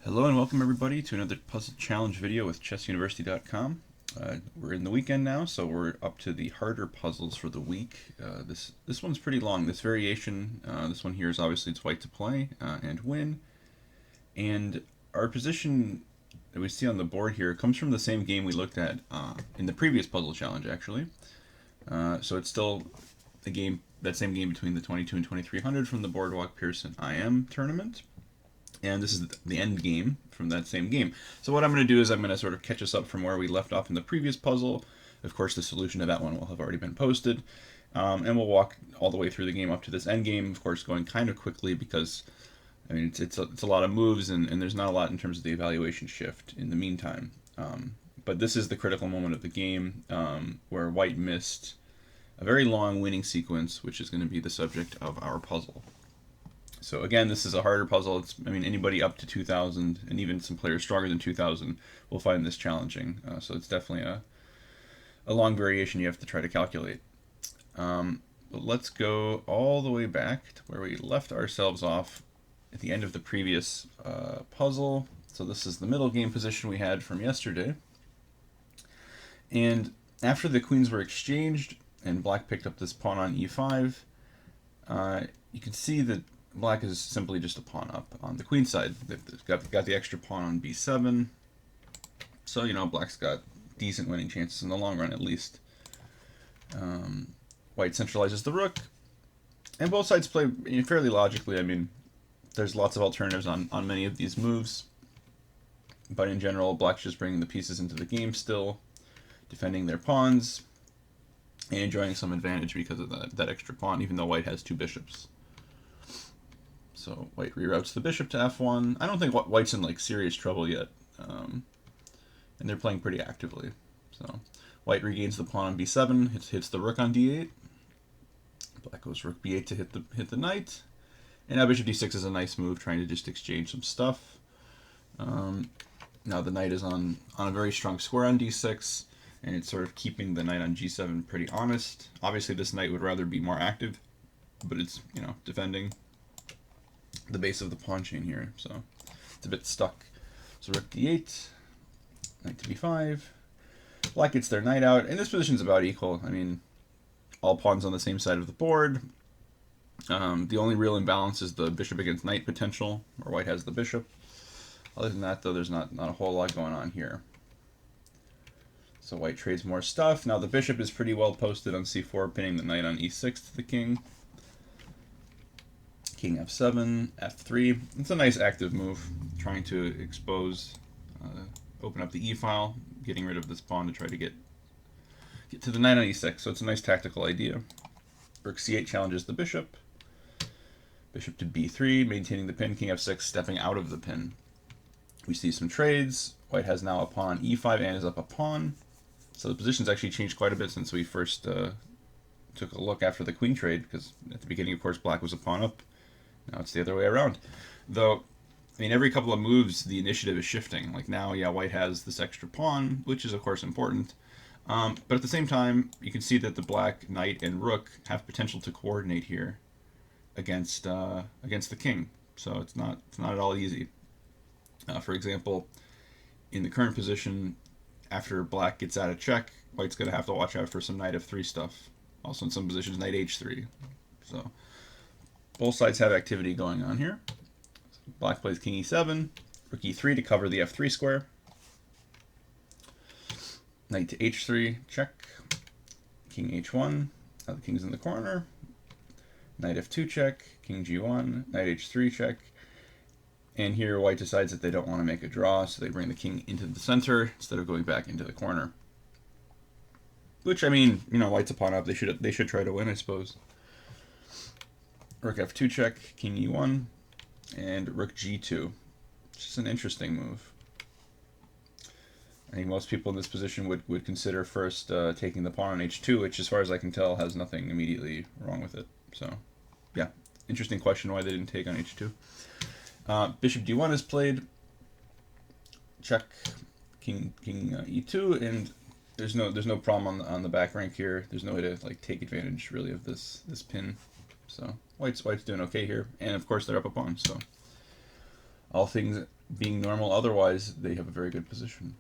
Hello and welcome everybody to another puzzle challenge video with ChessUniversity.com. We're in the weekend now, so we're up to the harder puzzles for the week. This one's pretty long. This variation, this one here is obviously it's white to play and win. And our position that we see on the board here comes from the same game we looked at in the previous puzzle challenge, actually. So it's still the game, that same game between the 22 and 2300 from the Boardwalk Pearson IM tournament. And this is the end game from that same game. So what I'm going to do is I'm going to sort of catch us up from where we left off in the previous puzzle. Of course, the solution to that one will have already been posted. And we'll walk all the way through the game up to this end game, of course, going kind of quickly because, I mean, it's a lot of moves and there's not a lot in terms of the evaluation shift in the meantime. But this is the critical moment of the game where white missed a very long winning sequence, which is going to be the subject of our puzzle. So again, this is a harder puzzle. I mean, anybody up to 2,000, and even some players stronger than 2,000, will find this challenging. So it's definitely a long variation you have to try to calculate. But let's go all the way back to where we left ourselves off at the end of the previous puzzle. So this is the middle game position we had from yesterday. And after the queens were exchanged, and black picked up this pawn on e5, you can see that black is simply just a pawn up on the queen side. They've got the extra pawn on b7. So, you know, black's got decent winning chances in the long run, at least. White centralizes the rook. And both sides play fairly logically. I mean, there's lots of alternatives on many of these moves. But in general, black's just bringing the pieces into the game still, defending their pawns, and enjoying some advantage because of that extra pawn, even though white has two bishops. So white reroutes the bishop to f1. I don't think white's in like serious trouble yet, and they're playing pretty actively. So white regains the pawn on b7, hits the rook on d8. Black goes rook b8 to hit the knight, and now bishop d6 is a nice move, trying to just exchange some stuff. Now the knight is on a very strong square on d6, and it's sort of keeping the knight on g7 pretty honest. Obviously, this knight would rather be more active, but it's, you know, defending the base of the pawn chain here, so it's a bit stuck. So rook d8, knight to b5. Black gets their knight out, and this position's about equal. I mean, all pawns on the same side of the board. The only real imbalance is the bishop against knight potential, where white has the bishop. Other than that, though, there's not a whole lot going on here. So white trades more stuff. Now the bishop is pretty well posted on c4, pinning the knight on e6 to the king. King f7, f3. It's a nice active move, trying to expose, open up the e-file, getting rid of this pawn to try to get to the knight on e6. So it's a nice tactical idea. Rook c8 challenges the bishop. Bishop to b3, maintaining the pin. King f6, stepping out of the pin. We see some trades. White has now a pawn on e5 and is up a pawn. So the position's actually changed quite a bit since we first took a look after the queen trade, because at the beginning, of course, black was a pawn up. Now it's the other way around. Though, I mean, every couple of moves, the initiative is shifting. Like now, yeah, white has this extra pawn, which is, of course, important. But at the same time, you can see that the black knight and rook have potential to coordinate here against the king. So it's not at all easy. For example, in the current position, after black gets out of check, white's going to have to watch out for some knight f3 stuff. Also in some positions, knight h3. So both sides have activity going on here. Black plays king e7, rook e3 to cover the f3 square. Knight to h3, check. King h1, now the king's in the corner. Knight f2 check, king g1, knight h3 check. And here white decides that they don't want to make a draw, so they bring the king into the center instead of going back into the corner. Which, I mean, you know, white's a pawn up. They should try to win, I suppose. Rook f2 check, king e1, and rook g2. It's just an interesting move. I think most people in this position would consider first taking the pawn on h2, which, as far as I can tell, has nothing immediately wrong with it. So, yeah, interesting question why they didn't take on h2. Bishop d1 is played. Check, king e2, and there's no problem on the back rank here. There's no way to like take advantage really of this pin. So white's doing okay here, and of course they're up a pawn. So all things being normal. Otherwise, they have a very good position.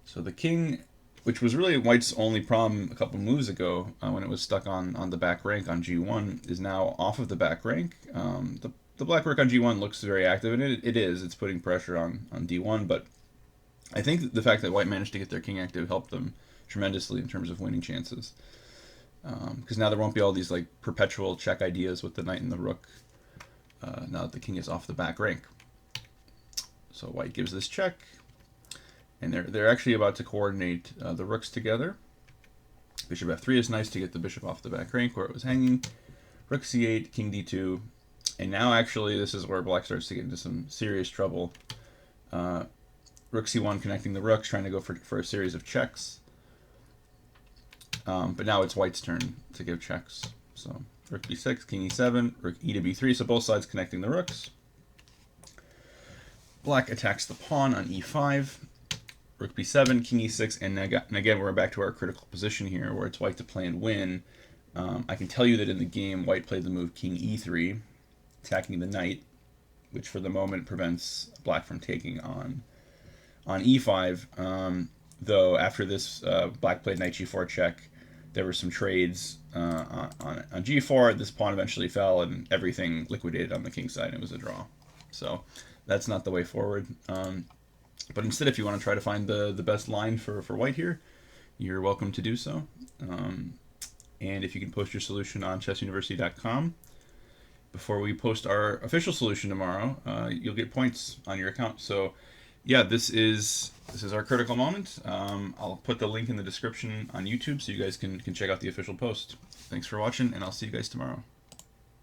So the king, which was really white's only problem a couple moves ago when it was stuck on the back rank on g1, is now off of the back rank. The black rook on g1 looks very active, and it is. It's putting pressure on d1, but I think the fact that white managed to get their king active helped them tremendously in terms of winning chances. Because now there won't be all these like perpetual check ideas with the knight and the rook now that the king is off the back rank. So white gives this check. And they're actually about to coordinate the rooks together. Bishop f3 is nice to get the bishop off the back rank where it was hanging. Rook c8, king d2. And now actually this is where black starts to get into some serious trouble. Rook c1 connecting the rooks, trying to go for a series of checks. But now it's white's turn to give checks. So rook b6, king e7, rook e to b3. So both sides connecting the rooks. Black attacks the pawn on e5. Rook b7, king e6, and again we're back to our critical position here where it's white to play and win. I can tell you that in the game white played the move king e3, attacking the knight, which for the moment prevents black from taking on e5. Though after this black played knight g4 check, there were some trades on g4. This pawn eventually fell and everything liquidated on the king side. It was a draw. So that's not the way forward. But instead, if you want to try to find the best line for white here, you're welcome to do so. And if you can post your solution on chessuniversity.com before we post our official solution tomorrow, you'll get points on your account. So yeah, this is our critical moment. I'll put the link in the description on YouTube so you guys can check out the official post. Thanks for watching, and I'll see you guys tomorrow.